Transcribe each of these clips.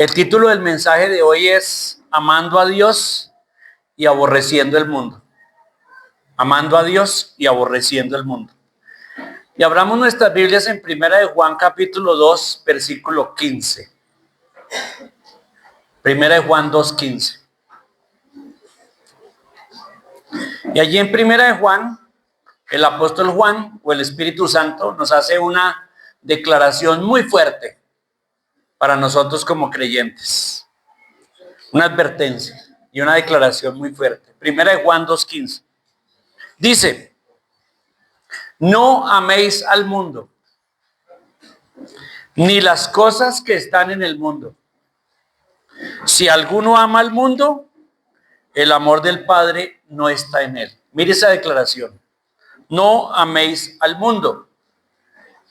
El título del mensaje de hoy es Amando a Dios y aborreciendo el mundo. Amando a Dios y aborreciendo el mundo. Y abramos nuestras Biblias en Primera de Juan capítulo 2, versículo 15. Primera de Juan 2:15. Y allí en Primera de Juan, el apóstol Juan o el Espíritu Santo nos hace una declaración muy fuerte para nosotros como creyentes. Una advertencia y una declaración muy fuerte. Primera de Juan 2:15. Dice: no améis al mundo, ni las cosas que están en el mundo. Si alguno ama al mundo, el amor del Padre no está en él. Mire esa declaración. No améis al mundo.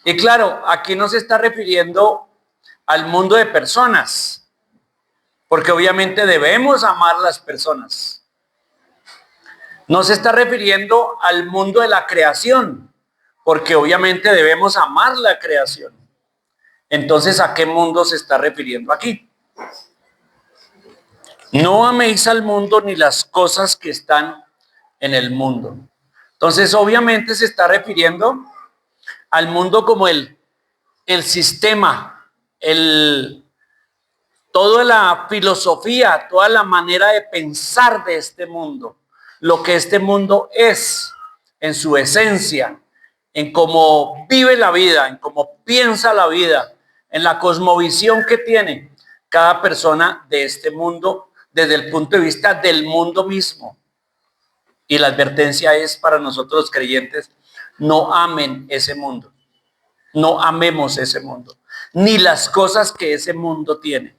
Y claro, aquí no se está refiriendo al mundo de personas, porque obviamente debemos amar las personas. No se está refiriendo al mundo de la creación, porque obviamente debemos amar la creación. Entonces, ¿a qué mundo se está refiriendo aquí? No améis al mundo ni las cosas que están en el mundo. Entonces, obviamente se está refiriendo al mundo como el sistema, toda la filosofía, toda la manera de pensar de este mundo, lo que este mundo es en su esencia, en cómo vive la vida, en cómo piensa la vida, en la cosmovisión que tiene cada persona de este mundo desde el punto de vista del mundo mismo. Y la advertencia es para nosotros los creyentes: no amen ese mundo, no amemos ese mundo, ni las cosas que ese mundo tiene.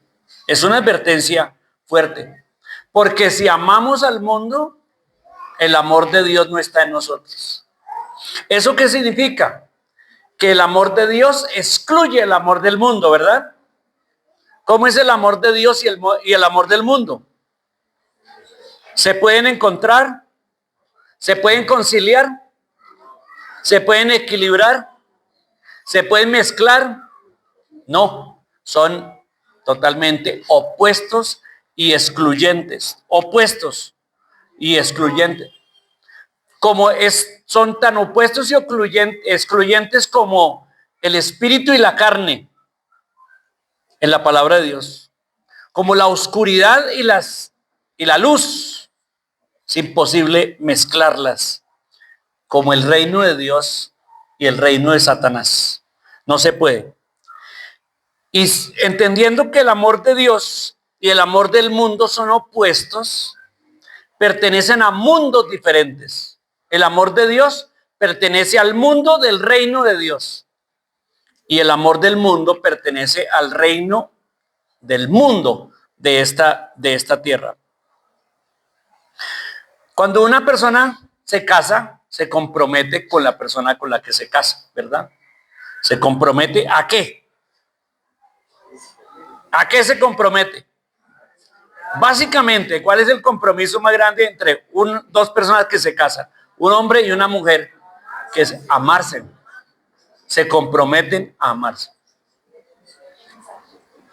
Es una advertencia fuerte, porque si amamos al mundo, el amor de Dios no está en nosotros. ¿Eso qué significa? Que el amor de Dios excluye el amor del mundo, ¿verdad? ¿Cómo es el amor de Dios y el amor del mundo? ¿Se pueden encontrar? ¿Se pueden conciliar? ¿Se pueden equilibrar? ¿Se pueden mezclar? No, son totalmente opuestos y excluyentes. Opuestos y excluyentes. Son tan opuestos y excluyentes como el espíritu y la carne en la palabra de Dios. Como la oscuridad y la luz. Es imposible mezclarlas. Como el reino de Dios y el reino de Satanás. No se puede. Y entendiendo que el amor de Dios y el amor del mundo son opuestos, pertenecen a mundos diferentes. El amor de Dios pertenece al mundo del reino de Dios. Y el amor del mundo pertenece al reino del mundo de esta tierra. Cuando una persona se casa, se compromete con la persona con la que se casa, ¿verdad? ¿Se compromete a qué? ¿A qué se compromete? Básicamente, ¿cuál es el compromiso más grande entre dos personas que se casan? Un hombre y una mujer, que es amarse. Se comprometen a amarse.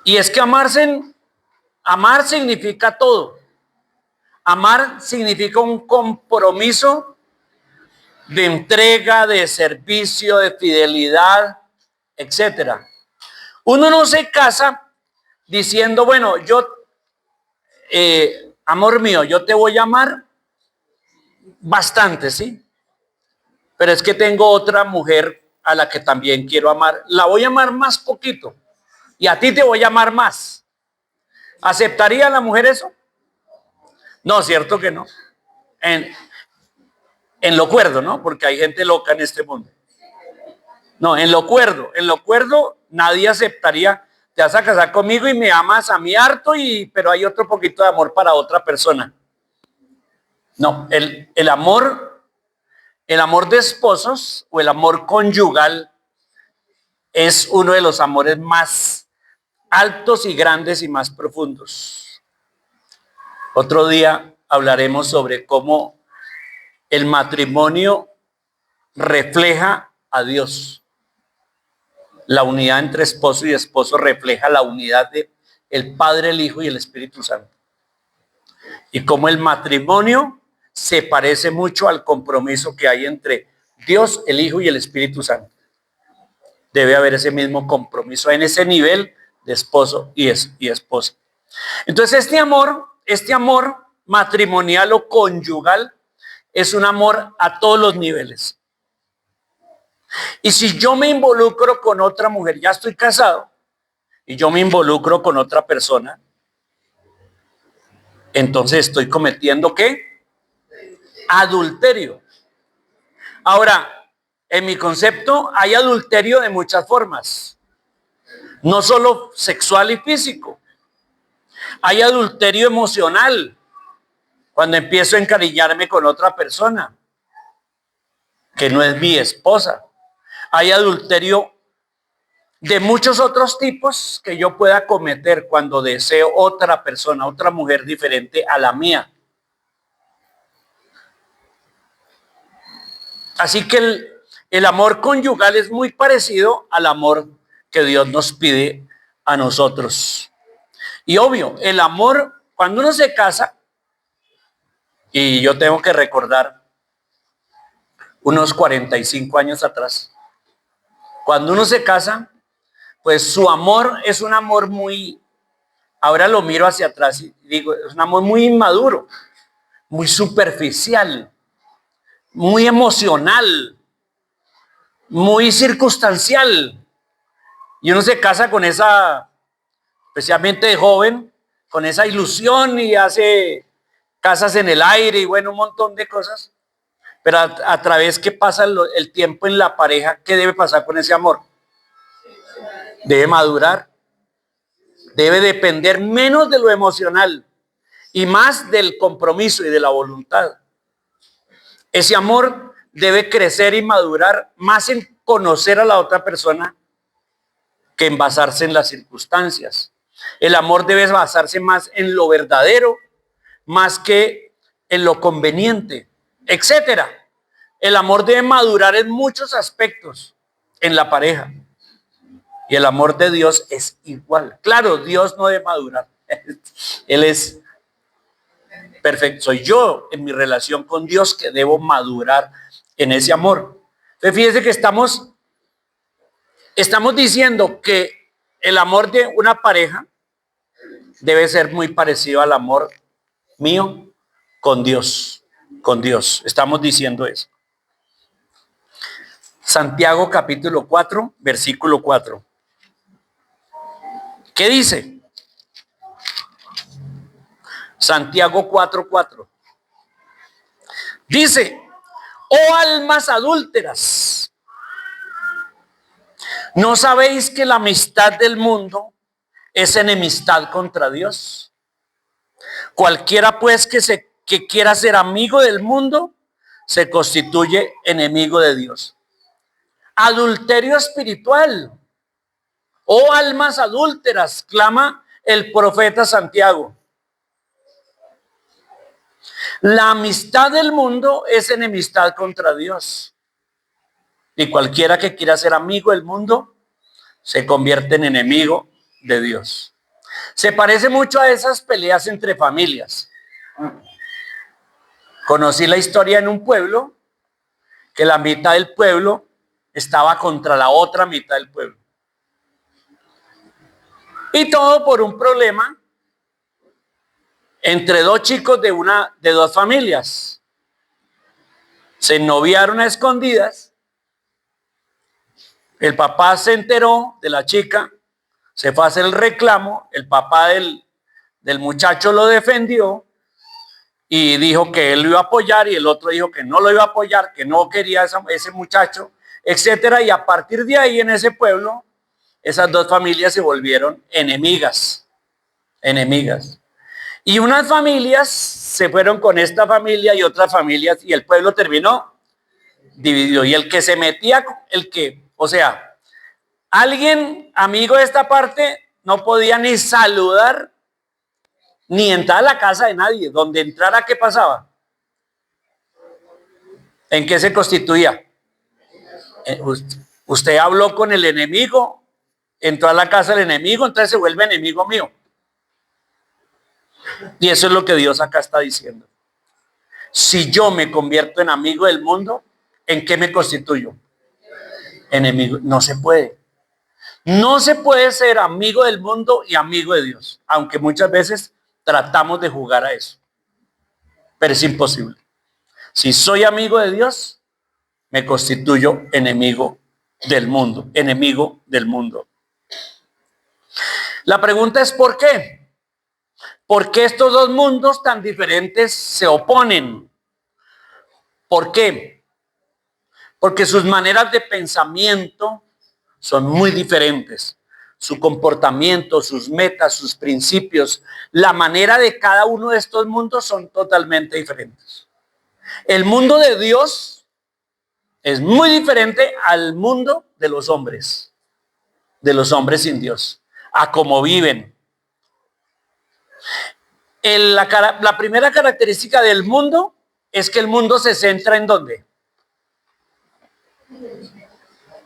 Y es que amar significa todo. Amar significa un compromiso de entrega, de servicio, de fidelidad, etc. Uno no se casa diciendo: bueno, amor mío, yo te voy a amar bastante, ¿sí? Pero es que tengo otra mujer a la que también quiero amar. La voy a amar más poquito y a ti te voy a amar más. ¿Aceptaría la mujer eso? No, cierto que no. En lo cuerdo, ¿no? Porque hay gente loca en este mundo. No, en lo cuerdo nadie aceptaría: te vas a casar conmigo y me amas a mí harto, pero hay otro poquito de amor para otra persona. No, el amor de esposos o el amor conyugal es uno de los amores más altos y grandes y más profundos. Otro día hablaremos sobre cómo el matrimonio refleja a Dios. La unidad entre esposo y esposo refleja la unidad el Padre, el Hijo y el Espíritu Santo. Y como el matrimonio se parece mucho al compromiso que hay entre Dios, el Hijo y el Espíritu Santo. Debe haber ese mismo compromiso en ese nivel de esposo y esposa. Entonces este amor matrimonial o conyugal es un amor a todos los niveles. Y si yo me involucro con otra mujer, ya estoy casado, y yo me involucro con otra persona, entonces estoy cometiendo ¿qué? Adulterio. Ahora, en mi concepto hay adulterio de muchas formas, no solo sexual y físico. Hay adulterio emocional, cuando empiezo a encariñarme con otra persona que no es mi esposa. Hay adulterio de muchos otros tipos que yo pueda cometer cuando deseo otra persona, otra mujer diferente a la mía. Así que el amor conyugal es muy parecido al amor que Dios nos pide a nosotros. Y obvio, el amor, cuando uno se casa, y yo tengo que recordar unos 45 años atrás, cuando uno se casa, pues su amor es un amor muy, ahora lo miro hacia atrás y digo, es un amor muy inmaduro, muy superficial, muy emocional, muy circunstancial. Y uno se casa con esa, especialmente de joven, con esa ilusión y hace casas en el aire y bueno, un montón de cosas. Pero a través que pasa el tiempo en la pareja, ¿qué debe pasar con ese amor? Debe madurar, debe depender menos de lo emocional y más del compromiso y de la voluntad. Ese amor debe crecer y madurar más en conocer a la otra persona que en basarse en las circunstancias. El amor debe basarse más en lo verdadero, más que en lo conveniente, etcétera. El amor debe madurar en muchos aspectos en la pareja. Y el amor de Dios es igual. Claro, Dios no debe madurar. Él es perfecto. Soy yo en mi relación con Dios que debo madurar en ese amor. Entonces, fíjense que estamos diciendo que el amor de una pareja debe ser muy parecido al amor mío con Dios. Con Dios. Estamos diciendo eso. Santiago capítulo 4, versículo 4. ¿Qué dice? Santiago 4:4. Dice, oh almas adúlteras, ¿no sabéis que la amistad del mundo es enemistad contra Dios? Cualquiera pues que quiera ser amigo del mundo se constituye enemigo de Dios. Adulterio espiritual. Oh almas adúlteras, clama el profeta Santiago. La amistad del mundo es enemistad contra Dios. Y cualquiera que quiera ser amigo del mundo se convierte en enemigo de Dios. Se parece mucho a esas peleas entre familias. Conocí la historia en un pueblo que la mitad del pueblo estaba contra la otra mitad del pueblo. Y todo por un problema entre dos chicos de dos familias. Se ennoviaron a escondidas. El papá se enteró de la chica, se fue a hacer el reclamo, el papá del muchacho lo defendió y dijo que él lo iba a apoyar y el otro dijo que no lo iba a apoyar, que no quería ese muchacho, etcétera. Y a partir de ahí en ese pueblo, esas dos familias se volvieron enemigas. Y unas familias se fueron con esta familia y otras familias y el pueblo terminó dividido. Y el que se metía, alguien amigo de esta parte no podía ni saludar ni entrar a la casa de nadie. Donde entrara, ¿qué pasaba? ¿En qué se constituía? Usted habló con el enemigo, entró a la casa del enemigo, entonces se vuelve enemigo mío. Y eso es lo que Dios acá está diciendo. Si yo me convierto en amigo del mundo, ¿en qué me constituyo? Enemigo. No se puede. No se puede ser amigo del mundo y amigo de Dios, aunque muchas veces tratamos de jugar a eso, pero es imposible. Si soy amigo de Dios, me constituyo enemigo del mundo, enemigo del mundo. La pregunta es ¿por qué? ¿Por qué estos dos mundos tan diferentes se oponen? ¿Por qué? Porque sus maneras de pensamiento son muy diferentes. Su comportamiento, sus metas, sus principios, la manera de cada uno de estos mundos son totalmente diferentes. El mundo de Dios es muy diferente al mundo de los hombres sin Dios, a cómo viven. La primera característica del mundo es que el mundo se centra ¿en dónde?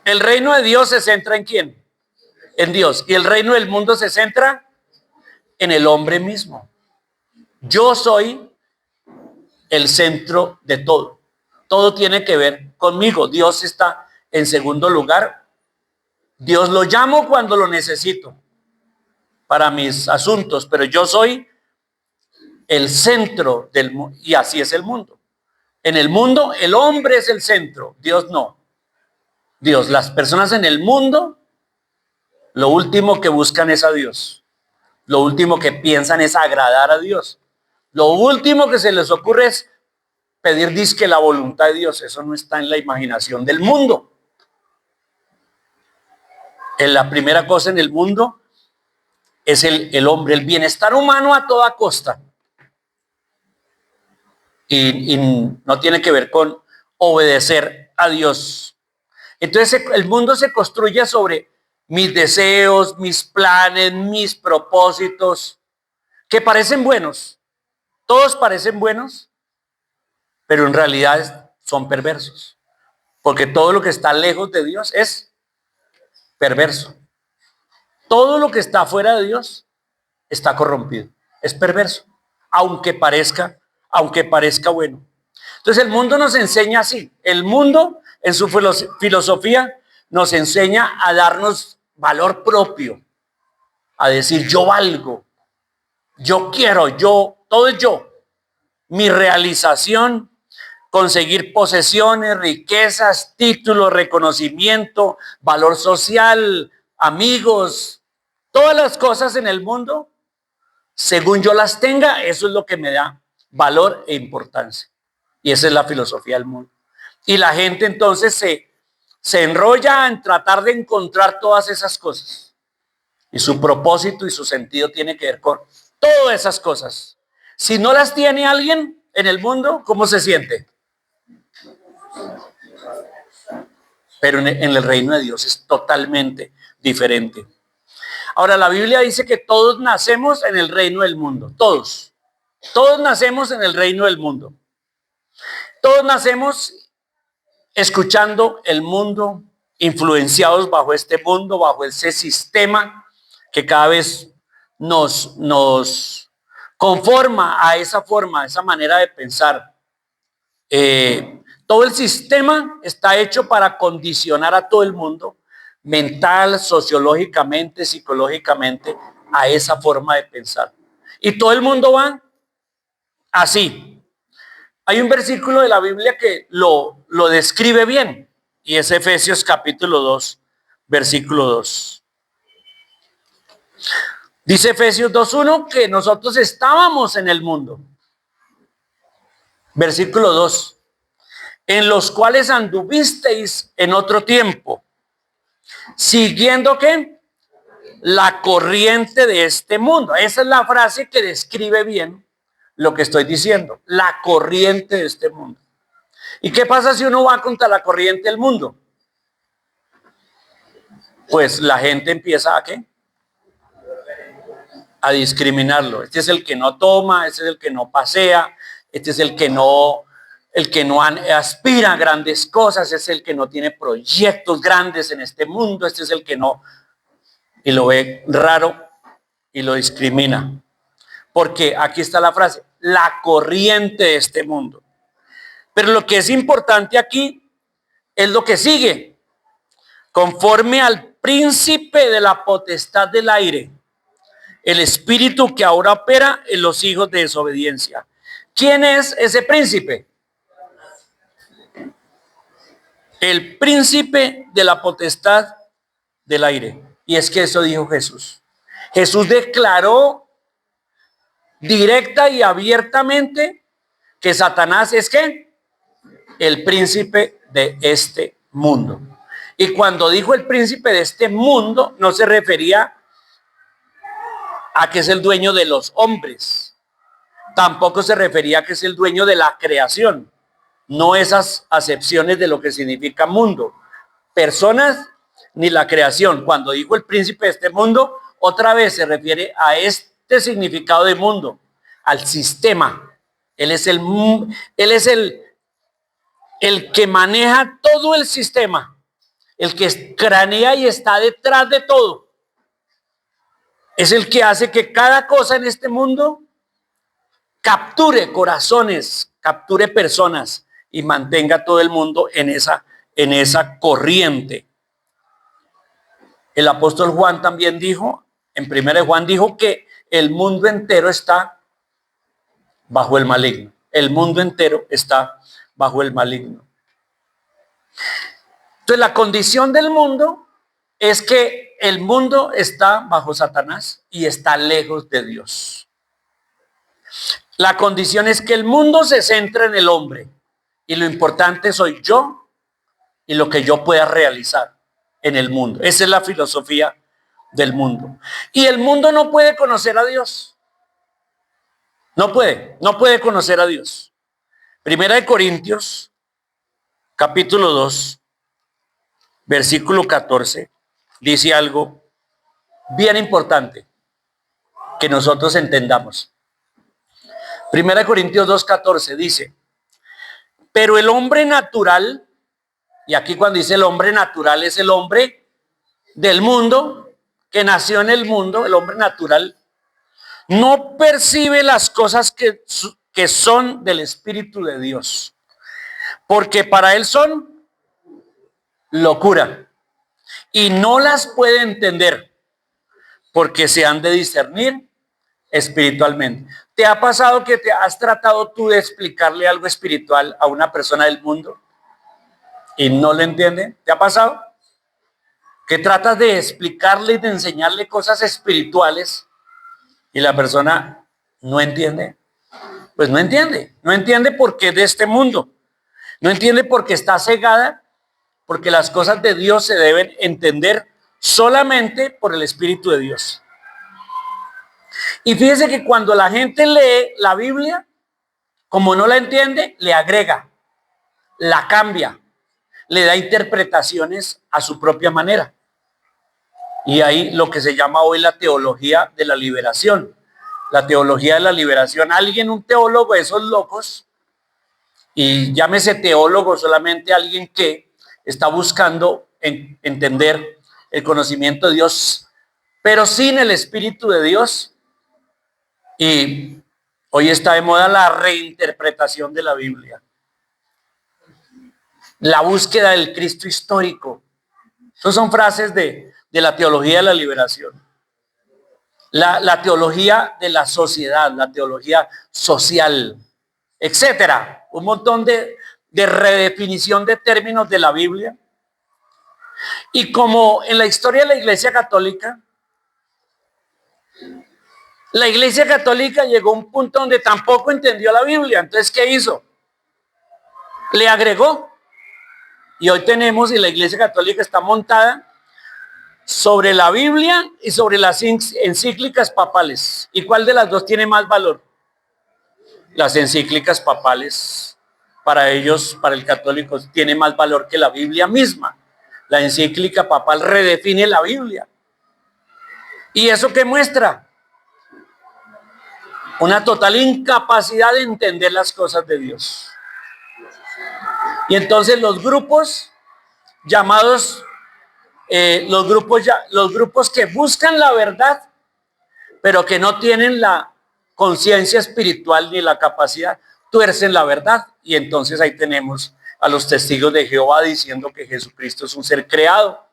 El reino de Dios se centra ¿en quién? En Dios. Y el reino del mundo se centra en el hombre mismo. Yo soy el centro de todo. Todo tiene que ver conmigo. Dios está en segundo lugar. Dios lo llamo cuando lo necesito para mis asuntos, pero yo soy el centro del mundo. Y así es el mundo. En el mundo el hombre es el centro, Dios no. Dios, las personas en el mundo, lo último que buscan es a Dios. Lo último que piensan es agradar a Dios. Lo último que se les ocurre es pedir disque la voluntad de Dios. Eso no está en la imaginación del mundo. La primera cosa en el mundo es el hombre, el bienestar humano a toda costa. Y no tiene que ver con obedecer a Dios. Entonces el mundo se construye sobre mis deseos, mis planes, mis propósitos, que parecen buenos. Todos parecen buenos, pero en realidad son perversos. Porque todo lo que está lejos de Dios es perverso. Todo lo que está fuera de Dios está corrompido, es perverso, aunque parezca bueno. Entonces el mundo nos enseña así. El mundo en su filosofía nos enseña a darnos valor propio, a decir yo valgo, yo quiero, todo es yo. Mi realización, conseguir posesiones, riquezas, títulos, reconocimiento, valor social, amigos, todas las cosas en el mundo, según yo las tenga, eso es lo que me da valor e importancia. Y esa es la filosofía del mundo. Y la gente entonces se enrolla en tratar de encontrar todas esas cosas. Y su propósito y su sentido tiene que ver con todas esas cosas. Si no las tiene alguien en el mundo, ¿cómo se siente? Pero en el reino de Dios es totalmente diferente. Ahora, la Biblia dice que todos nacemos en el reino del mundo. Todos nacemos en el reino del mundo. Todos nacemos escuchando el mundo, influenciados bajo este mundo, bajo ese sistema que cada vez nos conforma a esa forma, a esa manera de pensar. Todo el sistema está hecho para condicionar a todo el mundo, mental, sociológicamente, psicológicamente, a esa forma de pensar. Y todo el mundo va así. Hay un versículo de la Biblia que lo describe bien, y es Efesios capítulo 2, versículo 2. Dice Efesios 2:1 que nosotros estábamos en el mundo. Versículo 2. En los cuales anduvisteis en otro tiempo, siguiendo ¿qué? La corriente de este mundo. Esa es la frase que describe bien lo que estoy diciendo, la corriente de este mundo. ¿Y qué pasa si uno va contra la corriente del mundo? Pues la gente empieza ¿a qué? A discriminarlo. Este es el que no toma, este es el que no pasea, este es el que no aspira a grandes cosas, es el que no tiene proyectos grandes en este mundo, este es el que no, y lo ve raro y lo discrimina. Porque aquí está la frase, la corriente de este mundo. Pero lo que es importante aquí es lo que sigue. Conforme al príncipe de la potestad del aire, el espíritu que ahora opera en los hijos de desobediencia. ¿Quién es ese príncipe? El príncipe de la potestad del aire. Y es que eso dijo Jesús. Jesús declaró directa y abiertamente que Satanás es ¿qué? El príncipe de este mundo. Y cuando dijo el príncipe de este mundo, no se refería a que es el dueño de los hombres. Tampoco se refería a que es el dueño de la creación. No esas acepciones de lo que significa mundo. Personas ni la creación. Cuando dijo el príncipe de este mundo, otra vez se refiere a este significado de mundo, al sistema. Él es el que maneja todo el sistema, el que cranea y está detrás de todo. Es el que hace que cada cosa en este mundo capture corazones, capture personas y mantenga todo el mundo en esa corriente. El apóstol Juan también dijo, en 1 Juan dijo que el mundo entero está bajo el maligno. El mundo entero está bajo el maligno. Entonces la condición del mundo es que el mundo está bajo Satanás y está lejos de Dios. La condición es que el mundo se centra en el hombre y lo importante soy yo y lo que yo pueda realizar en el mundo. Esa es la filosofía del mundo. Y el mundo no puede conocer a Dios. No puede conocer a Dios. Primera de Corintios, capítulo 2, versículo 14, dice algo bien importante que nosotros entendamos. Primera de Corintios 2:14 dice, pero el hombre natural, y aquí cuando dice el hombre natural es el hombre del mundo, que nació en el mundo, el hombre natural, no percibe las cosas que son del Espíritu de Dios, porque para él son locura y no las puede entender porque se han de discernir espiritualmente. ¿Te ha pasado que te has tratado tú de explicarle algo espiritual a una persona del mundo y no le entiende? ¿Te ha pasado? Que tratas de explicarle y de enseñarle cosas espirituales y la persona no entiende. Pues no entiende porque es de este mundo. No entiende porque está cegada, porque las cosas de Dios se deben entender solamente por el Espíritu de Dios. Y fíjese que cuando la gente lee la Biblia, como no la entiende, le agrega, la cambia, le da interpretaciones a su propia manera. Y ahí lo que se llama hoy la teología de la liberación. La teología de la liberación. Alguien, un teólogo, esos locos, y llámese teólogo solamente alguien que está buscando entender el conocimiento de Dios, pero sin el Espíritu de Dios. Y hoy está de moda la reinterpretación de la Biblia. La búsqueda del Cristo histórico. Esas son frases de la teología de la liberación. La teología de la sociedad, la teología social, etcétera. Un montón de redefinición de términos de la Biblia. Y como en la historia de la Iglesia Católica llegó a un punto donde tampoco entendió la Biblia. Entonces, ¿qué hizo? Le agregó. Y hoy tenemos, y la Iglesia Católica está montada sobre la Biblia y sobre las encíclicas papales. ¿Y cuál de las dos tiene más valor? Las encíclicas papales, para ellos, para el católico, tiene más valor que la Biblia misma. La encíclica papal redefine la Biblia. ¿Y eso qué muestra? Una total incapacidad de entender las cosas de Dios. Y entonces los grupos llamados, los grupos que buscan la verdad, pero que no tienen la conciencia espiritual ni la capacidad, tuercen la verdad. Y entonces ahí tenemos a los testigos de Jehová diciendo que Jesucristo es un ser creado.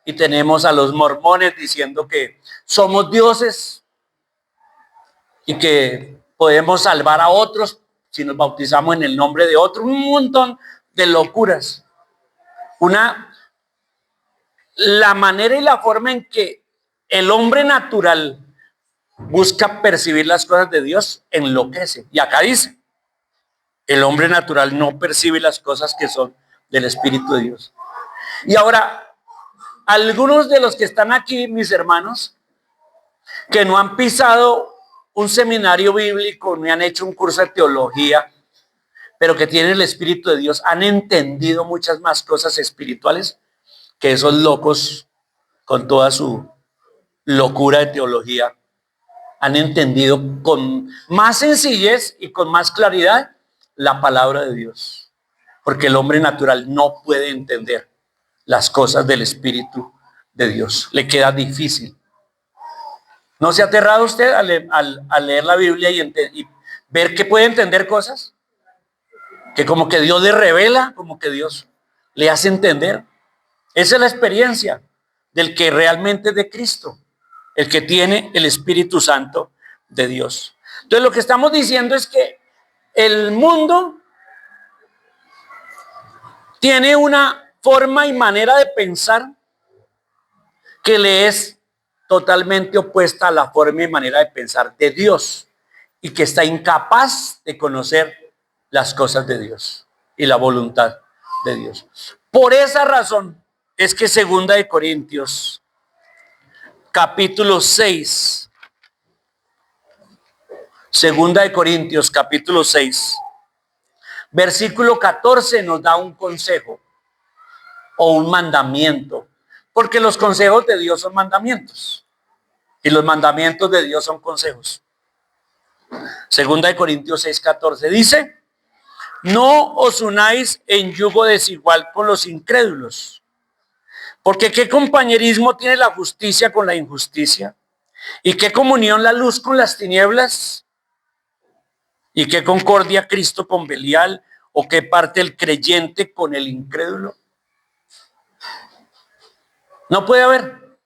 Y tenemos a los mormones diciendo que somos dioses y que podemos salvar a otros si nos bautizamos en el nombre de otro. Un montón de locuras. La manera y la forma en que el hombre natural busca percibir las cosas de Dios enloquece. Y acá dice, el hombre natural no percibe las cosas que son del Espíritu de Dios. Y ahora, algunos de los que están aquí, mis hermanos, que no han pisado un seminario bíblico, ni han hecho un curso de teología, pero que tienen el Espíritu de Dios, han entendido muchas más cosas espirituales que esos locos con toda su locura de teología han entendido con más sencillez y con más claridad la palabra de Dios. Porque el hombre natural no puede entender las cosas del Espíritu de Dios. Le queda difícil. ¿No se ha aterrado usted al leer la Biblia y ver que puede entender cosas? Que como que Dios le revela, como que Dios le hace entender. Esa es la experiencia del que realmente es de Cristo, el que tiene el Espíritu Santo de Dios. Entonces lo que estamos diciendo es que el mundo tiene una forma y manera de pensar que le es totalmente opuesta a la forma y manera de pensar de Dios y que está incapaz de conocer las cosas de Dios y la voluntad de Dios. Por esa razón es que Segunda de Corintios, capítulo 6, Segunda de Corintios, capítulo 6, versículo 14 nos da un consejo o un mandamiento, porque los consejos de Dios son mandamientos y los mandamientos de Dios son consejos. Segunda de Corintios 6, 14 dice: no os unáis en yugo desigual con los incrédulos, porque qué compañerismo tiene la justicia con la injusticia, y qué comunión la luz con las tinieblas, y qué concordia Cristo con Belial, o qué parte el creyente con el incrédulo. No puede haber.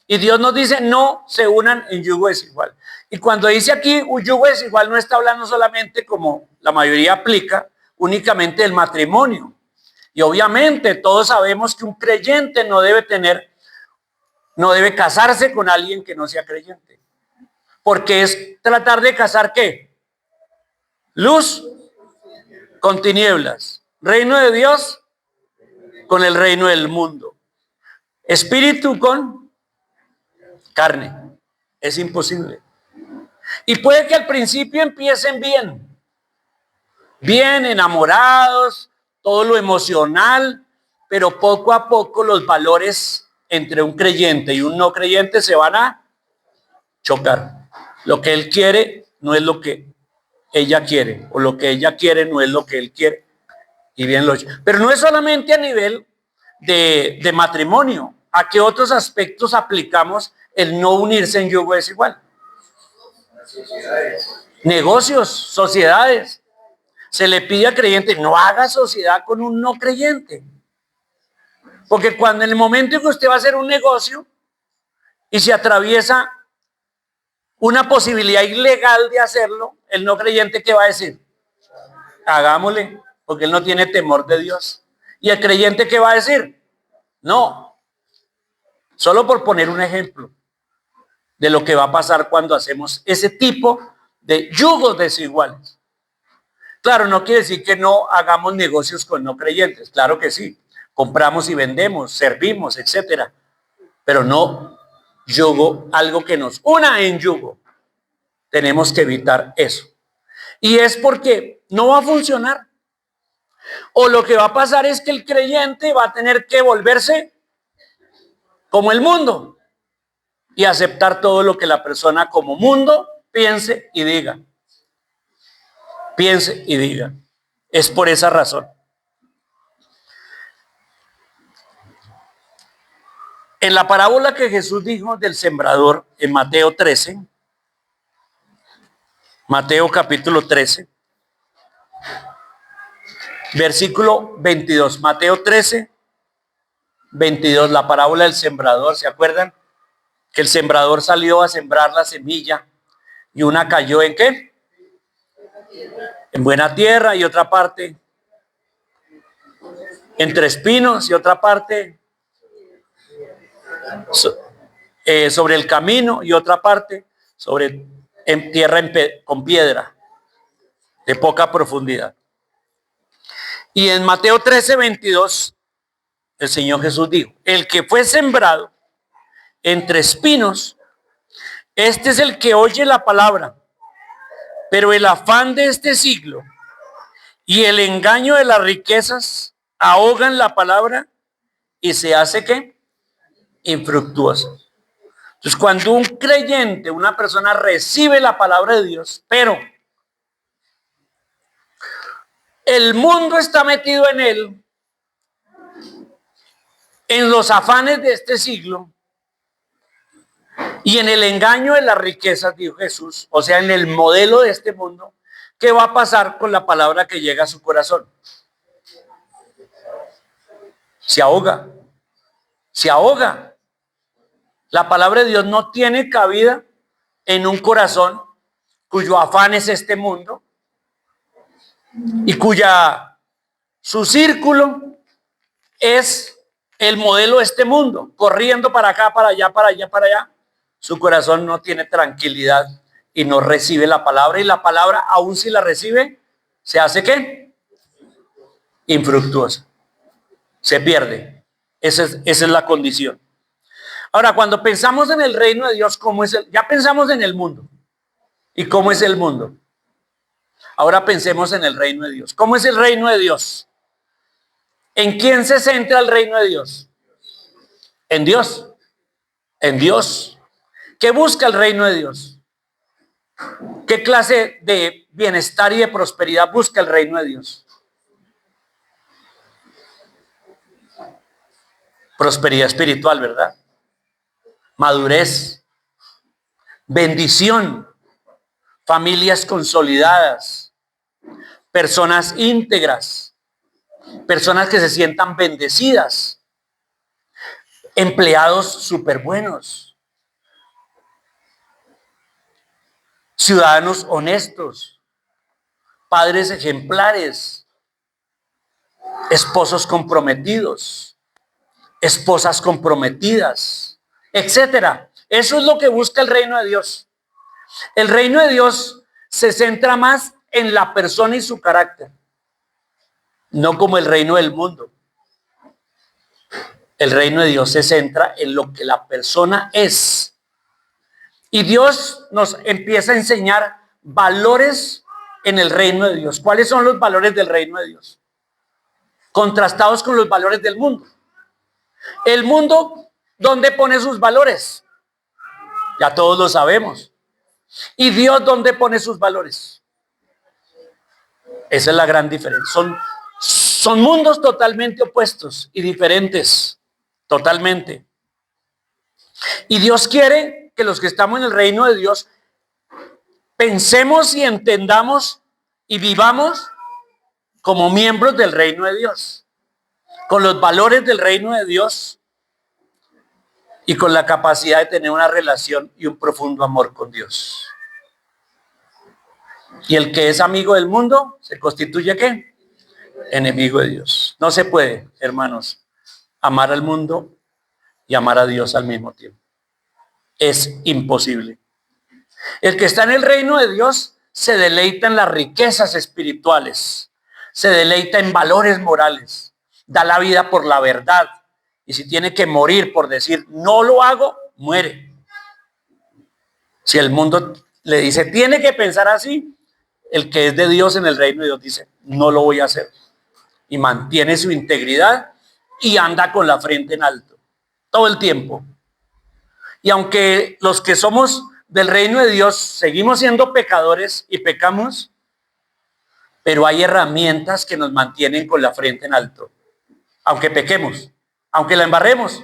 Y Dios nos dice, no se unan en yugo desigual. Y cuando dice aquí un yugo desigual, no está hablando solamente, como la mayoría aplica, únicamente del matrimonio. Y obviamente todos sabemos que un creyente no debe casarse con alguien que no sea creyente. Porque es tratar de casar ¿qué? Luz con tinieblas. Reino de Dios con el reino del mundo. Espíritu con carne. Es imposible. Y puede que al principio empiecen bien enamorados, todo lo emocional, pero poco a poco los valores entre un creyente y un no creyente se van a chocar. Lo que él quiere no es lo que ella quiere, o lo que ella quiere no es lo que él quiere. Y bien lo hecho. Pero no es solamente a nivel de matrimonio. ¿A qué otros aspectos aplicamos el no unirse en yugo desigual? Negocios, sociedades. Se le pide al creyente, no haga sociedad con un no creyente. Porque cuando en el momento en que usted va a hacer un negocio y se atraviesa una posibilidad ilegal de hacerlo, el no creyente, ¿qué va a decir? Hagámosle, porque él no tiene temor de Dios. ¿Y el creyente qué va a decir? No. Solo por poner un ejemplo de lo que va a pasar cuando hacemos ese tipo de yugos desiguales. Claro, no quiere decir que no hagamos negocios con no creyentes, claro que sí. Compramos y vendemos, servimos, etcétera. Pero no yugo, algo que nos una en yugo. Tenemos que evitar eso. Y es porque no va a funcionar. O lo que va a pasar es que el creyente va a tener que volverse como el mundo y aceptar todo lo que la persona como mundo piense y diga. Piense y diga. Es por esa razón. En la parábola que Jesús dijo del sembrador en Mateo 13, Mateo capítulo 13, versículo 22. Mateo 13, 22, la parábola del sembrador. ¿Se acuerdan? Que el sembrador salió a sembrar la semilla y una cayó ¿en qué? En buena tierra, y otra parte entre espinos, y otra parte sobre el camino, y otra parte sobre en tierra con piedra de poca profundidad. Y en Mateo 13, 22, el Señor Jesús dijo: el que fue sembrado entre espinos, este es el que oye la palabra, pero el afán de este siglo y el engaño de las riquezas ahogan la palabra y se hace ¿qué? Infructuosa. Entonces, cuando un creyente, una persona recibe la palabra de Dios, pero el mundo está metido en él, en los afanes de este siglo y en el engaño de las riquezas, dijo Jesús, o sea, en el modelo de este mundo, ¿qué va a pasar con la palabra que llega a su corazón? Se ahoga, se ahoga. La palabra de Dios no tiene cabida en un corazón cuyo afán es este mundo y cuya su círculo es el modelo de este mundo, corriendo para acá, para allá, para allá, para allá. Su corazón no tiene tranquilidad y no recibe la palabra, y la palabra, aun si la recibe, se hace ¿qué? Infructuosa. Se pierde. Esa es la condición. Ahora, cuando pensamos en el reino de Dios, ¿cómo es ya pensamos en el mundo. ¿Y cómo es el mundo? Ahora pensemos en el reino de Dios. ¿Cómo es el reino de Dios? ¿En quién se centra el reino de Dios? En Dios. En Dios. ¿Qué busca el reino de Dios? ¿Qué clase de bienestar y de prosperidad busca el reino de Dios? Prosperidad espiritual, ¿verdad? Madurez, bendición, familias consolidadas, personas íntegras, personas que se sientan bendecidas, empleados súper buenos, ciudadanos honestos, padres ejemplares, esposos comprometidos, esposas comprometidas, etcétera. Eso es lo que busca el reino de Dios. El reino de Dios se centra más en la persona y su carácter, no como el reino del mundo. El reino de Dios se centra en lo que la persona es. Y Dios nos empieza a enseñar valores en el reino de Dios. ¿Cuáles son los valores del reino de Dios? Contrastados con los valores del mundo. El mundo, ¿dónde pone sus valores? Ya todos lo sabemos. ¿Y Dios dónde pone sus valores? Esa es la gran diferencia. Son mundos totalmente opuestos y diferentes. Totalmente. Y Dios quiere que los que estamos en el reino de Dios pensemos y entendamos y vivamos como miembros del reino de Dios, con los valores del reino de Dios y con la capacidad de tener una relación y un profundo amor con Dios. Y el que es amigo del mundo se constituye ¿qué? Enemigo de Dios. No se puede, hermanos, amar al mundo y amar a Dios al mismo tiempo. Es imposible. El que está en el reino de Dios se deleita en las riquezas espirituales, se deleita en valores morales, da la vida por la verdad, y si tiene que morir por decir no lo hago, muere. Si el mundo le dice tiene que pensar así, el que es de Dios en el reino de Dios dice no lo voy a hacer, y mantiene su integridad y anda con la frente en alto todo el tiempo. Y aunque los que somos del reino de Dios seguimos siendo pecadores y pecamos, pero hay herramientas que nos mantienen con la frente en alto. Aunque pequemos, aunque la embarremos,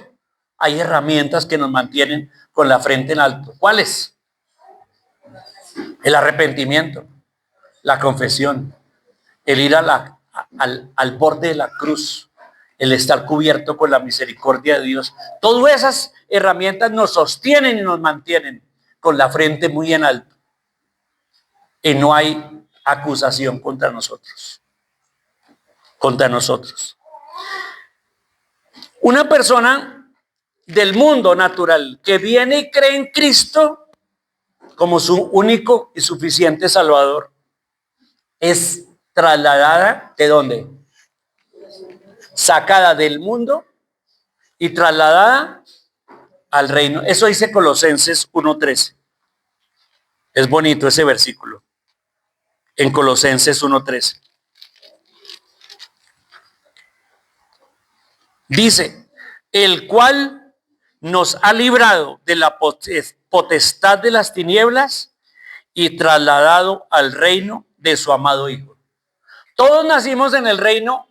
hay herramientas que nos mantienen con la frente en alto. ¿Cuáles? El arrepentimiento, la confesión, el ir al borde de la cruz, el estar cubierto con la misericordia de Dios. Todas esas herramientas nos sostienen y nos mantienen con la frente muy en alto. Y no hay acusación contra nosotros. Contra nosotros. Una persona del mundo natural que viene y cree en Cristo como su único y suficiente Salvador es trasladada ¿de dónde? Sacada del mundo y trasladada al reino. Eso dice Colosenses 1:13. Es bonito ese versículo. En Colosenses 1:13. Dice, el cual nos ha librado de la potestad de las tinieblas y trasladado al reino de su amado Hijo. Todos nacimos en el reino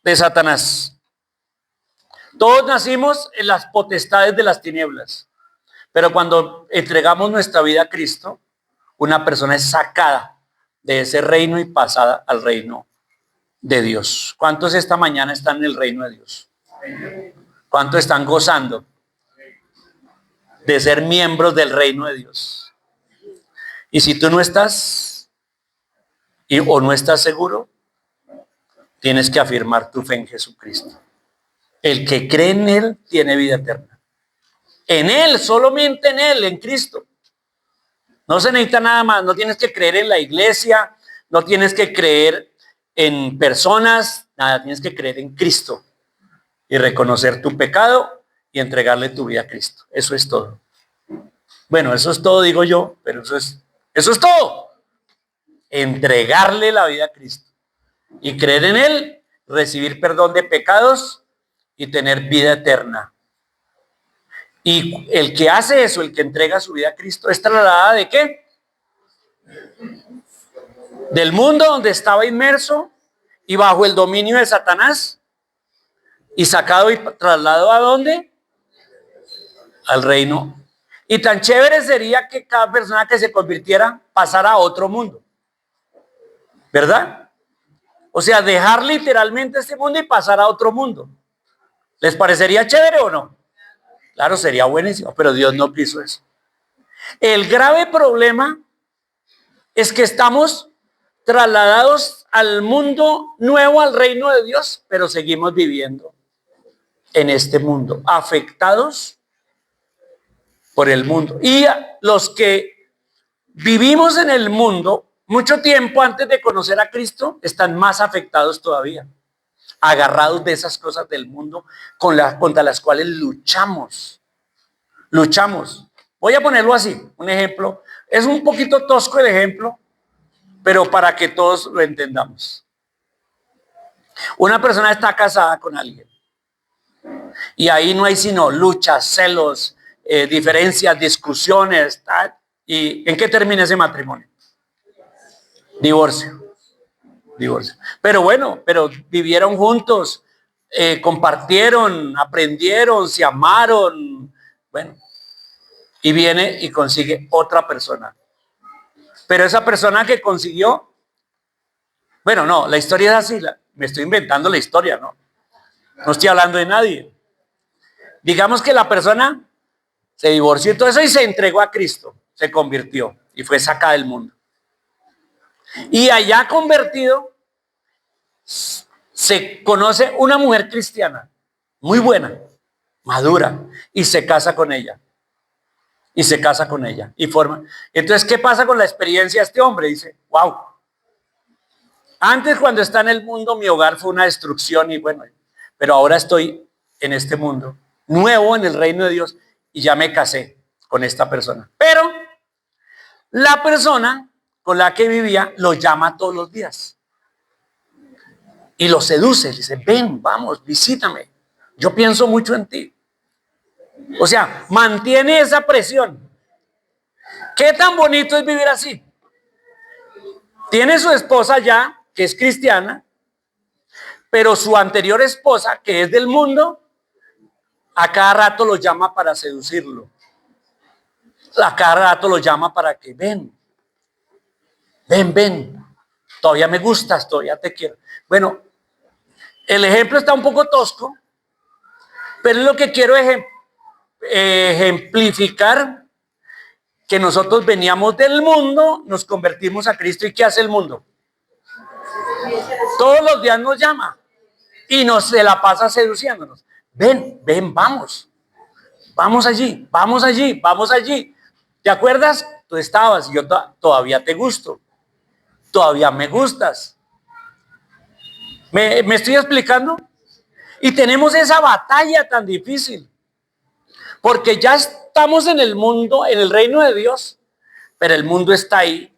de Satanás. Todos nacimos en las potestades de las tinieblas. Pero cuando entregamos nuestra vida a Cristo, una persona es sacada de ese reino y pasada al reino de Dios. ¿Cuántos esta mañana están en el reino de Dios? ¿Cuántos están gozando de ser miembros del reino de Dios? Y si tú no estás o no estás seguro, tienes que afirmar tu fe en Jesucristo. El que cree en Él tiene vida eterna. En Él, solamente en Él, en Cristo. No se necesita nada más. No tienes que creer en la iglesia, no tienes que creer en personas, nada, tienes que creer en Cristo y reconocer tu pecado y entregarle tu vida a Cristo. Eso es todo. Bueno, eso es todo, digo yo, pero eso es todo. Entregarle la vida a Cristo y creer en Él, recibir perdón de pecados y tener vida eterna. Y el que hace eso, el que entrega su vida a Cristo, es trasladada ¿de qué? Del mundo donde estaba inmerso y bajo el dominio de Satanás, y sacado y trasladado ¿a dónde? Al reino. Y tan chévere sería que cada persona que se convirtiera pasara a otro mundo, ¿verdad? O sea, dejar literalmente este mundo y pasar a otro mundo. ¿Les parecería chévere o no? Claro, sería buenísimo, pero Dios no quiso eso. El grave problema es que estamos trasladados al mundo nuevo, al reino de Dios, pero seguimos viviendo en este mundo, afectados por el mundo. Y los que vivimos en el mundo mucho tiempo antes de conocer a Cristo, están más afectados todavía, agarrados de esas cosas del mundo contra las cuales luchamos. Voy a ponerlo así, un ejemplo. Es un poquito tosco el ejemplo, pero para que todos lo entendamos. Una persona está casada con alguien y ahí no hay sino luchas, celos, diferencias, discusiones, tal. ¿Y en qué termina ese matrimonio? Divorcio. Pero bueno, pero vivieron juntos, compartieron, aprendieron, se amaron. Bueno, y viene y consigue otra persona. Pero esa persona que consiguió, bueno, no, la historia es así, me estoy inventando la historia, ¿no? No estoy hablando de nadie. Digamos que la persona se divorció y todo eso y se entregó a Cristo, se convirtió y fue sacada del mundo. Y allá convertido, se conoce una mujer cristiana, muy buena, madura, y se casa con ella. Y forma. Entonces, ¿qué pasa con la experiencia de este hombre? Dice, wow. Antes, cuando está en el mundo, mi hogar fue una destrucción y bueno, pero ahora estoy en este mundo, nuevo en el reino de Dios, y ya me casé con esta persona. Pero la persona con la que vivía lo llama todos los días y lo seduce, le dice, ven, vamos, visítame, yo pienso mucho en ti. O sea, mantiene esa presión. ¿Qué tan bonito es vivir así? Tiene su esposa ya, que es cristiana, pero su anterior esposa, que es del mundo, a cada rato lo llama para seducirlo. A cada rato lo llama para que ven, Ven, ven, todavía me gustas, todavía te quiero. Bueno, el ejemplo está un poco tosco, pero es lo que quiero ejemplificar, que nosotros veníamos del mundo, nos convertimos a Cristo. ¿Y qué hace el mundo? Todos los días nos llama y nos se la pasa seduciéndonos. Ven, ven, vamos. Vamos allí, vamos allí, vamos allí. ¿Te acuerdas? Tú estabas y yo todavía te gusto. Todavía me gustas. ¿Me estoy explicando? Y tenemos esa batalla tan difícil. Porque ya estamos en el mundo, en el reino de Dios, pero el mundo está ahí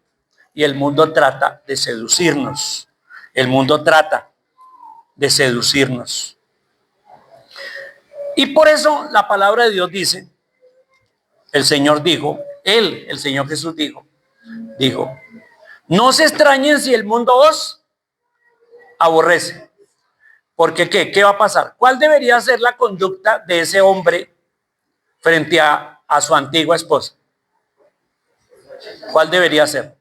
y el mundo trata de seducirnos. El mundo trata de seducirnos. Y por eso la palabra de Dios dice, el Señor dijo, el Señor Jesús dijo, no se extrañen si el mundo os aborrece. Porque ¿qué va a pasar? ¿Cuál debería ser la conducta de ese hombre frente a su antigua esposa? ¿Cuál debería ser?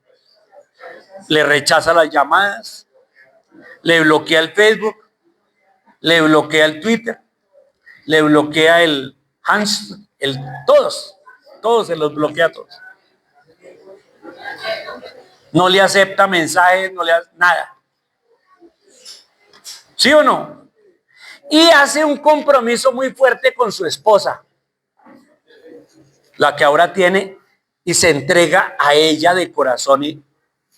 Le rechaza las llamadas, le bloquea el Facebook, le bloquea el Twitter, le bloquea el Hans, todos se los bloquea a todos. No le acepta mensajes, no le hace nada. ¿Sí o no? Y hace un compromiso muy fuerte con su esposa, la que ahora tiene, y se entrega a ella de corazón y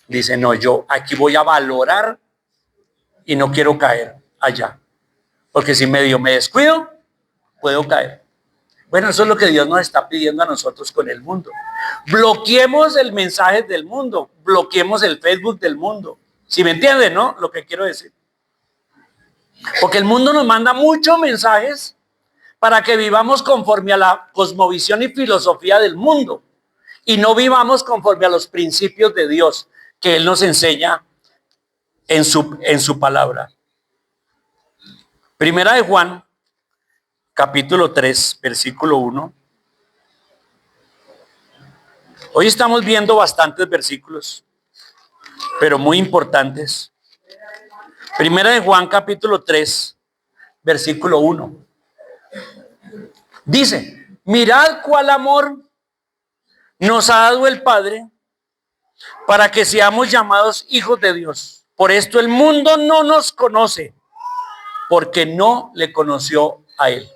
dice, no, yo aquí voy a valorar y no quiero caer allá, porque si medio me descuido, puedo caer. Bueno, eso es lo que Dios nos está pidiendo a nosotros con el mundo. Bloqueemos el mensaje del mundo, bloqueemos el Facebook del mundo. Si me entienden, ¿no? Lo que quiero decir. Porque el mundo nos manda muchos mensajes para que vivamos conforme a la cosmovisión y filosofía del mundo y no vivamos conforme a los principios de Dios que Él nos enseña en su palabra. Primera de Juan, capítulo 3, versículo 1. Hoy estamos viendo bastantes versículos, pero muy importantes. Primera de Juan, capítulo 3, versículo 1. Dice, mirad cuál amor nos ha dado el Padre para que seamos llamados hijos de Dios. Por esto el mundo no nos conoce, porque no le conoció a Él.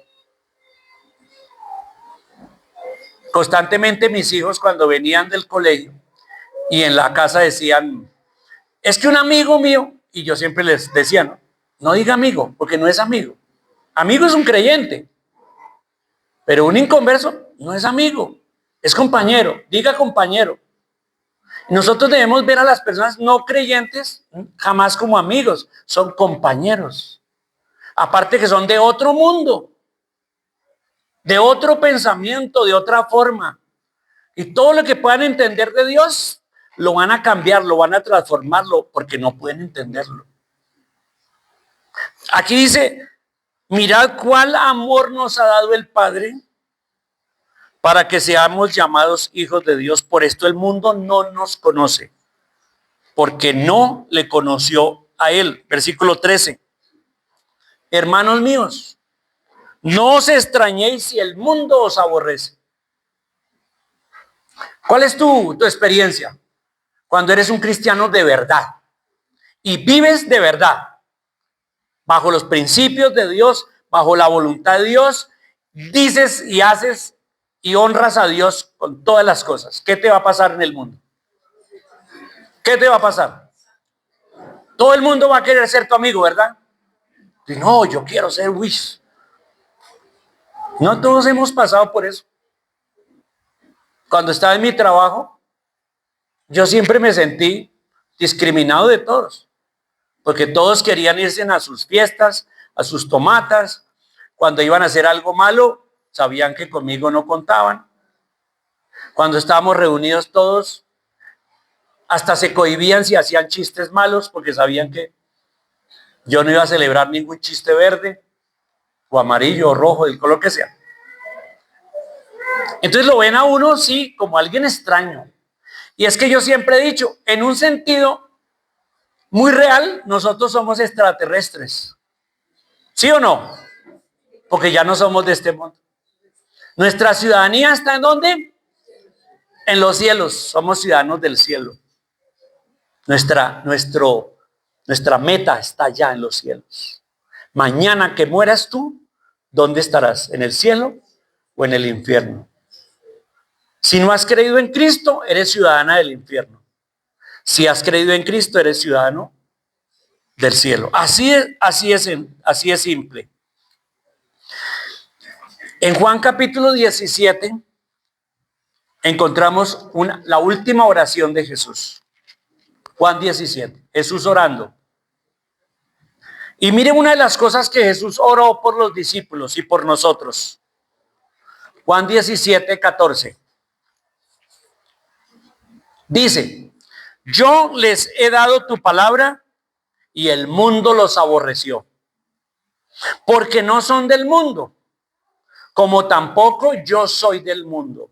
Constantemente mis hijos cuando venían del colegio y en la casa decían, es que un amigo mío, y yo siempre les decía, no diga amigo, porque no es amigo. Amigo es un creyente, pero un inconverso no es amigo, es compañero, diga compañero. Nosotros debemos ver a las personas no creyentes jamás como amigos, son compañeros. Aparte que son de otro mundo, de otro pensamiento, de otra forma. Y todo lo que puedan entender de Dios, lo van a cambiar, lo van a transformarlo, porque no pueden entenderlo. Aquí dice, mirad cuál amor nos ha dado el Padre para que seamos llamados hijos de Dios. Por esto el mundo no nos conoce, porque no le conoció a Él. Versículo 13. Hermanos míos, no os extrañéis si el mundo os aborrece. ¿Cuál es tu experiencia? Cuando eres un cristiano de verdad y vives de verdad, bajo los principios de Dios, bajo la voluntad de Dios, dices y haces y honras a Dios con todas las cosas. ¿Qué te va a pasar en el mundo? ¿Qué te va a pasar? Todo el mundo va a querer ser tu amigo, ¿verdad? Y no, yo quiero ser Wish. No todos hemos pasado por eso. Cuando estaba en mi trabajo, yo siempre me sentí discriminado de todos, porque todos querían irse a sus fiestas, a sus tomatas. Cuando iban a hacer algo malo, sabían que conmigo no contaban. Cuando estábamos reunidos todos, hasta se cohibían si hacían chistes malos, porque sabían que yo no iba a celebrar ningún chiste verde o amarillo o rojo, del color que sea. Entonces lo ven a uno, sí, como alguien extraño. Y es que yo siempre he dicho, en un sentido muy real, nosotros somos extraterrestres. ¿Sí o no? Porque ya no somos de este mundo. Nuestra ciudadanía está ¿en dónde? En los cielos. Somos ciudadanos del cielo. Nuestra meta está allá en los cielos. Mañana que mueras tú, ¿dónde estarás? ¿En el cielo o en el infierno? Si no has creído en Cristo, eres ciudadana del infierno. Si has creído en Cristo, eres ciudadano del cielo. Así es simple. En Juan capítulo 17 encontramos la última oración de Jesús. Juan 17, Jesús orando. Y miren una de las cosas que Jesús oró por los discípulos y por nosotros. Juan 17, 14. Dice, yo les he dado tu palabra y el mundo los aborreció, porque no son del mundo, como tampoco yo soy del mundo.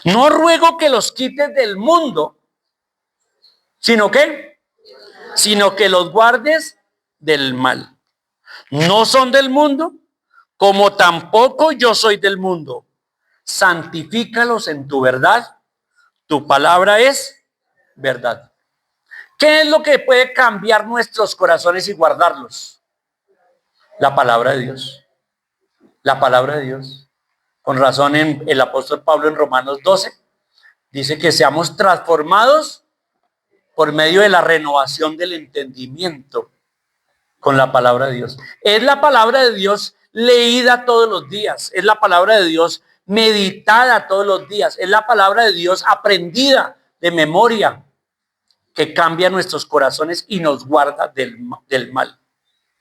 No ruego que los quites del mundo, sino que los guardes del mal. No son del mundo, como tampoco yo soy del mundo. Santifícalos en tu verdad. Tu palabra es verdad. ¿Qué es lo que puede cambiar nuestros corazones y guardarlos? La palabra de Dios. La palabra de Dios. Con razón el apóstol Pablo en Romanos 12 dice que seamos transformados por medio de la renovación del entendimiento con la palabra de Dios. Es la palabra de Dios leída todos los días. Es la palabra de Dios meditada todos los días. Es la palabra de Dios aprendida de memoria que cambia nuestros corazones y nos guarda del mal.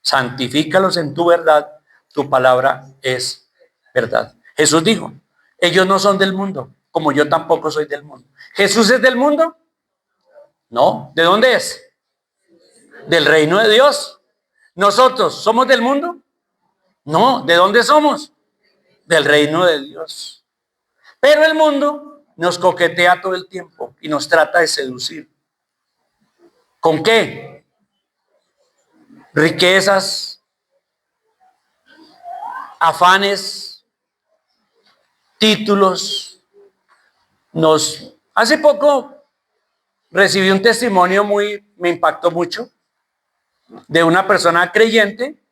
Santifícalos en tu verdad. Tu palabra es verdad. Jesús dijo, ellos no son del mundo, como yo tampoco soy del mundo. ¿Jesús es del mundo? No. ¿De dónde es? Del reino de Dios. ¿Nosotros somos del mundo? No. ¿De dónde somos? Del reino de Dios. Pero el mundo nos coquetea todo el tiempo y nos trata de seducir. ¿Con qué? Riquezas, afanes, títulos. Hace poco recibí un testimonio me impactó mucho, de una persona creyente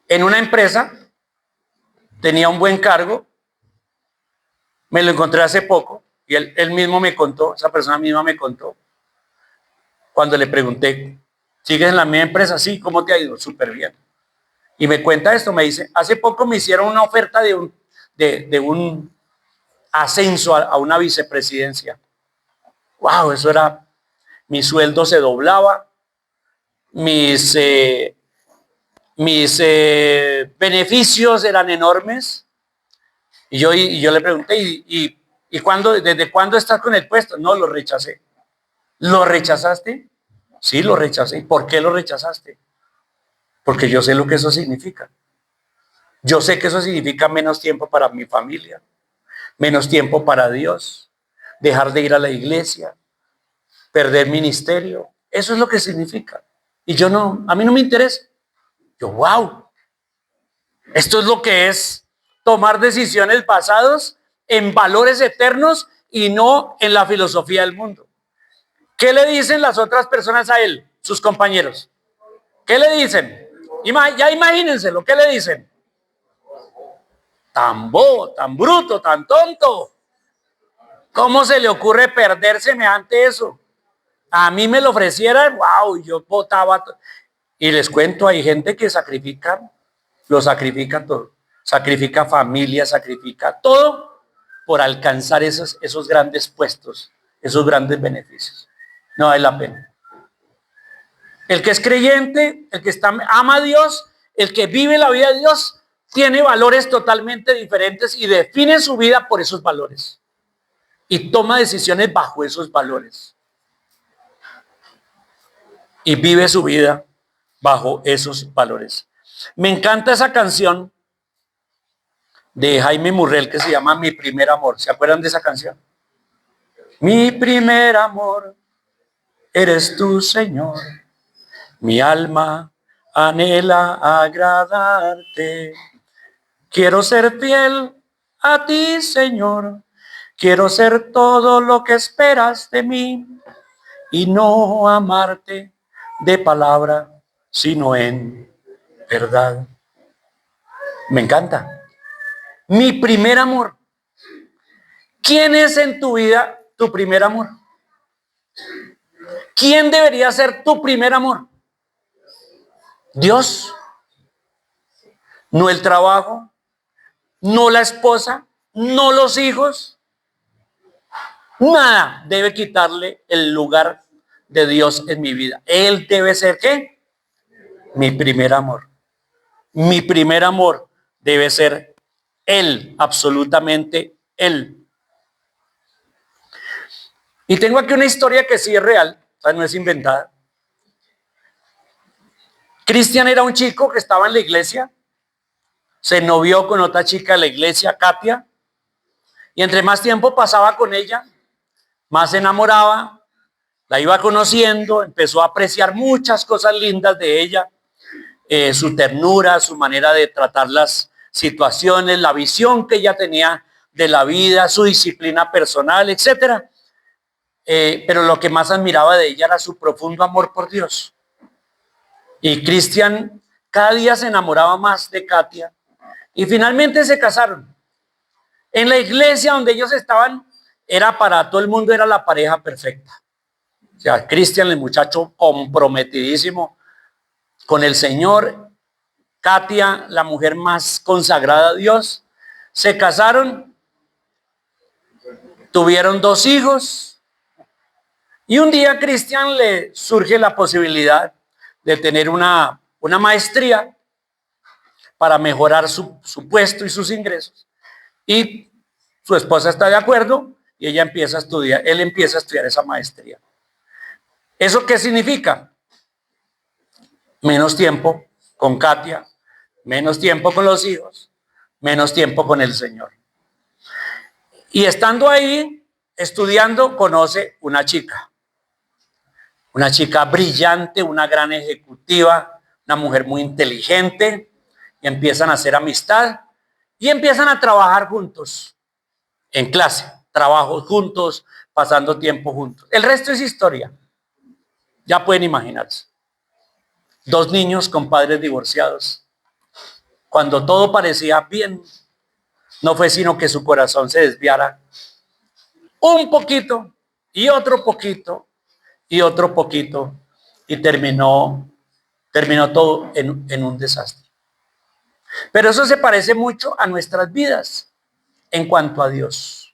en una empresa, tenía un buen cargo, me lo encontré hace poco y él mismo me contó, esa persona misma me contó, cuando le pregunté, ¿sigues en la misma empresa? Sí, ¿cómo te ha ido? Súper bien. Y me cuenta esto, me dice, hace poco me hicieron una oferta de un ascenso a una vicepresidencia. Wow, eso era, mi sueldo se doblaba, mis beneficios eran enormes. Y yo le pregunté, ¿y desde cuándo estás con el puesto? No, lo rechacé. ¿Lo rechazaste? Sí, lo rechacé. ¿Por qué lo rechazaste? Porque yo sé lo que eso significa. Yo sé que eso significa menos tiempo para mi familia, menos tiempo para Dios, dejar de ir a la iglesia, perder ministerio. Eso es lo que significa. Y a mí no me interesa. Yo, wow, esto es lo que es tomar decisiones basadas en valores eternos y no en la filosofía del mundo. ¿Qué le dicen las otras personas a él, sus compañeros? ¿Qué le dicen? Ya imagínense lo que le dicen. Tan bobo, tan bruto, tan tonto. ¿Cómo se le ocurre perder semejante eso? A mí me lo ofrecieran, wow, yo votaba. Y les cuento, hay gente que lo sacrifica todo. Sacrifica familia, sacrifica todo por alcanzar esos grandes puestos, esos grandes beneficios. No vale la pena. El que es creyente, el que ama a Dios, el que vive la vida de Dios, tiene valores totalmente diferentes y define su vida por esos valores. Y toma decisiones bajo esos valores. Y vive su vida bajo esos valores. Me encanta esa canción de Jaime Murrell que se llama Mi Primer Amor. ¿Se acuerdan de esa canción? Mi primer amor eres tú, Señor. Mi alma anhela agradarte. Quiero ser fiel a ti, Señor. Quiero ser todo lo que esperas de mí y no amarte de palabra, sino en verdad. Me encanta. Mi primer amor. ¿Quién es en tu vida tu primer amor? ¿Quién debería ser tu primer amor? Dios, no el trabajo, no la esposa, no los hijos. Nada debe quitarle el lugar de Dios en mi vida. Él debe ser, ¿qué? Mi primer amor. Mi primer amor debe ser Él, absolutamente Él. Y tengo aquí una historia que sí es real, o sea, no es inventada. Cristian era un chico que estaba en la iglesia, se novió con otra chica de la iglesia, Katia, y entre más tiempo pasaba con ella, más se enamoraba, la iba conociendo, empezó a apreciar muchas cosas lindas de ella, su ternura, su manera de tratar las situaciones, la visión que ella tenía de la vida, su disciplina personal, etcétera. Pero lo que más admiraba de ella era su profundo amor por Dios. Y Cristian cada día se enamoraba más de Katia y finalmente se casaron. En la iglesia donde ellos estaban, era para todo el mundo, era la pareja perfecta. O sea, Cristian, el muchacho comprometidísimo con el Señor, Katia, la mujer más consagrada a Dios, se casaron, tuvieron 2 hijos y un día a Cristian le surge la posibilidad de tener una maestría para mejorar su puesto y sus ingresos. Y su esposa está de acuerdo y ella empieza a estudiar, él empieza a estudiar esa maestría. ¿Eso qué significa? Menos tiempo con Katia, menos tiempo con los hijos, menos tiempo con el Señor. Y estando ahí, estudiando, conoce una chica brillante, una gran ejecutiva, una mujer muy inteligente, y empiezan a hacer amistad y empiezan a trabajar juntos en clase, trabajos juntos, pasando tiempo juntos. El resto es historia, ya pueden imaginarse. 2 niños con padres divorciados. Cuando todo parecía bien, no fue sino que su corazón se desviara un poquito y otro poquito y otro poquito y terminó todo en un desastre. Pero eso se parece mucho a nuestras vidas en cuanto a Dios.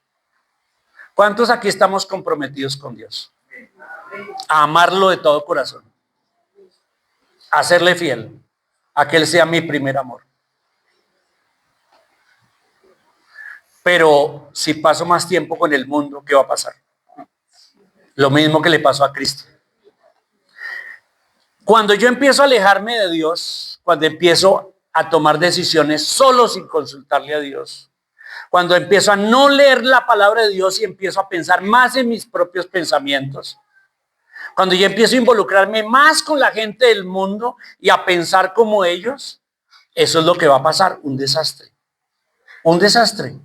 ¿Cuántos aquí estamos comprometidos con Dios? A amarlo de todo corazón, a serle fiel, a que Él sea mi primer amor. Pero si paso más tiempo con el mundo, ¿qué va a pasar? Lo mismo que le pasó a Cristo. Cuando yo empiezo a alejarme de Dios, cuando empiezo a tomar decisiones solo sin consultarle a Dios, cuando empiezo a no leer la palabra de Dios y empiezo a pensar más en mis propios pensamientos, cuando yo empiezo a involucrarme más con la gente del mundo y a pensar como ellos, eso es lo que va a pasar, un desastre. Un desastre.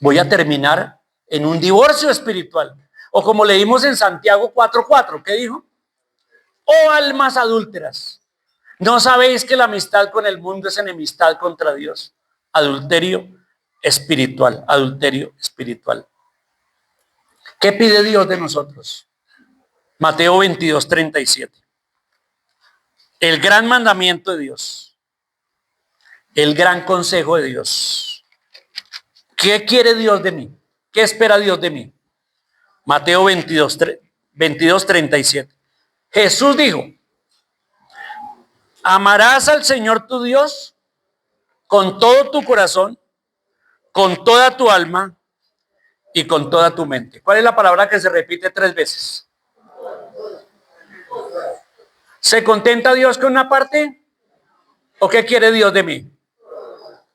Voy a terminar en un divorcio espiritual. O como leímos en Santiago 4:4, ¿qué dijo? Oh almas adúlteras, ¿no sabéis que la amistad con el mundo es enemistad contra Dios? Adulterio espiritual, adulterio espiritual. ¿Qué pide Dios de nosotros? Mateo 22:37. El gran mandamiento de Dios, el gran consejo de Dios. ¿Qué quiere Dios de mí? ¿Qué espera Dios de mí? Mateo 22:37. Jesús dijo, amarás al Señor tu Dios con todo tu corazón, con toda tu alma y con toda tu mente. ¿Cuál es la palabra que se repite 3 veces? ¿Se contenta Dios con una parte? ¿O qué quiere Dios de mí?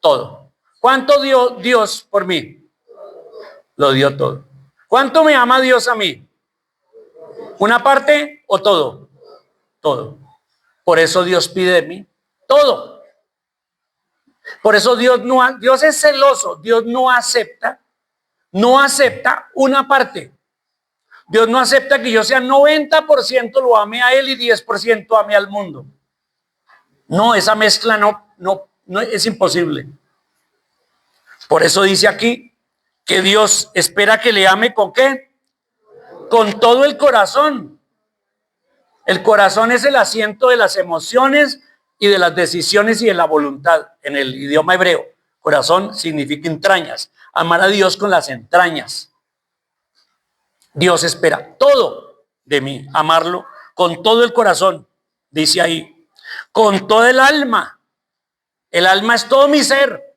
Todo. ¿Cuánto dio Dios por mí? Lo dio todo. ¿Cuánto me ama Dios a mí? ¿Una parte o todo? Todo. Por eso Dios pide de mí todo. Por eso Dios es celoso. Dios no acepta una parte. Dios no acepta que yo sea 90% lo ame a Él y 10% ame al mundo. No, esa mezcla no es imposible. Por eso dice aquí que Dios espera que le ame ¿con qué? Con todo el corazón. El corazón es el asiento de las emociones y de las decisiones y de la voluntad en el idioma hebreo. Corazón significa entrañas. Amar a Dios con las entrañas. Dios espera todo de mí, amarlo con todo el corazón, dice ahí, con todo el alma. El alma es todo mi ser,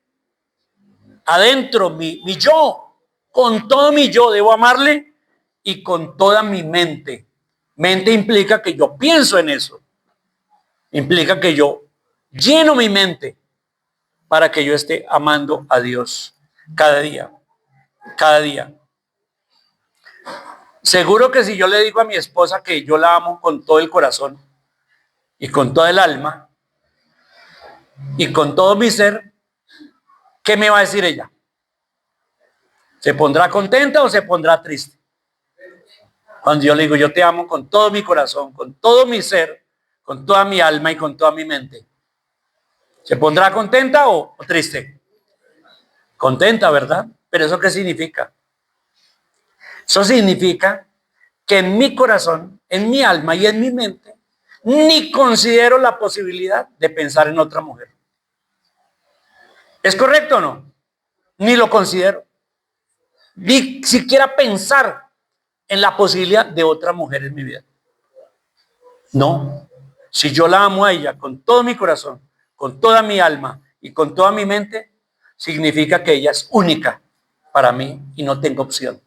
adentro, mi yo, con todo mi yo debo amarle y con toda mi mente. Mente implica que yo pienso en eso, implica que yo lleno mi mente para que yo esté amando a Dios cada día, cada día. Seguro que si yo le digo a mi esposa que yo la amo con todo el corazón y con toda el alma y con todo mi ser, ¿qué me va a decir ella? ¿Se pondrá contenta o se pondrá triste? Cuando yo le digo, yo te amo con todo mi corazón, con todo mi ser, con toda mi alma y con toda mi mente. ¿Se pondrá contenta o triste? Contenta, ¿verdad? Pero ¿eso qué significa? Eso significa que en mi corazón, en mi alma y en mi mente, ni considero la posibilidad de pensar en otra mujer. ¿Es correcto o no? Ni lo considero. Ni siquiera pensar en la posibilidad de otra mujer en mi vida. No. Si yo la amo a ella con todo mi corazón, con toda mi alma y con toda mi mente, significa que ella es única para mí y no tengo opción.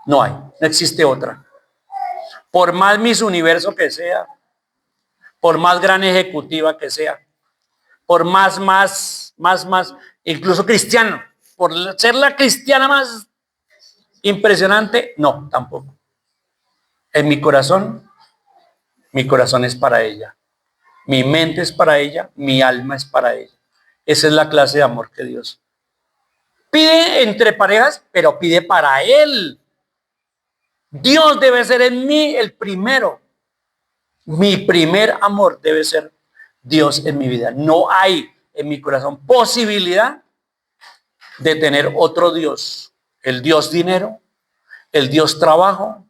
No hay, no existe otra. Por más Miss Universo que sea, por más gran ejecutiva que sea, por más, incluso cristiano, por ser la cristiana más impresionante, no, tampoco. En mi corazón es para ella. Mi mente es para ella, mi alma es para ella. Esa es la clase de amor que Dios pide entre parejas, pero pide para Él. Dios debe ser en mí el primero. Mi primer amor debe ser Dios en mi vida. No hay en mi corazón posibilidad de tener otro Dios. El Dios dinero, el Dios trabajo.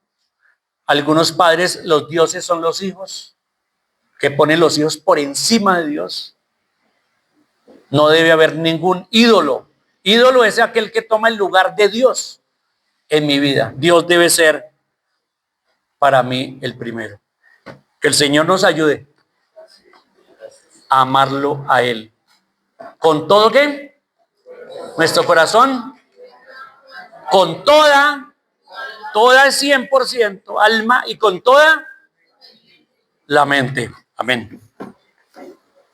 Algunos padres, los dioses son los hijos, que ponen los hijos por encima de Dios. No debe haber ningún ídolo. Ídolo es aquel que toma el lugar de Dios en mi vida. Dios debe ser para mí el primero. Que el Señor nos ayude a amarlo a Él. ¿Con todo qué? Nuestro corazón, con toda el 100% alma y con toda la mente. Amén.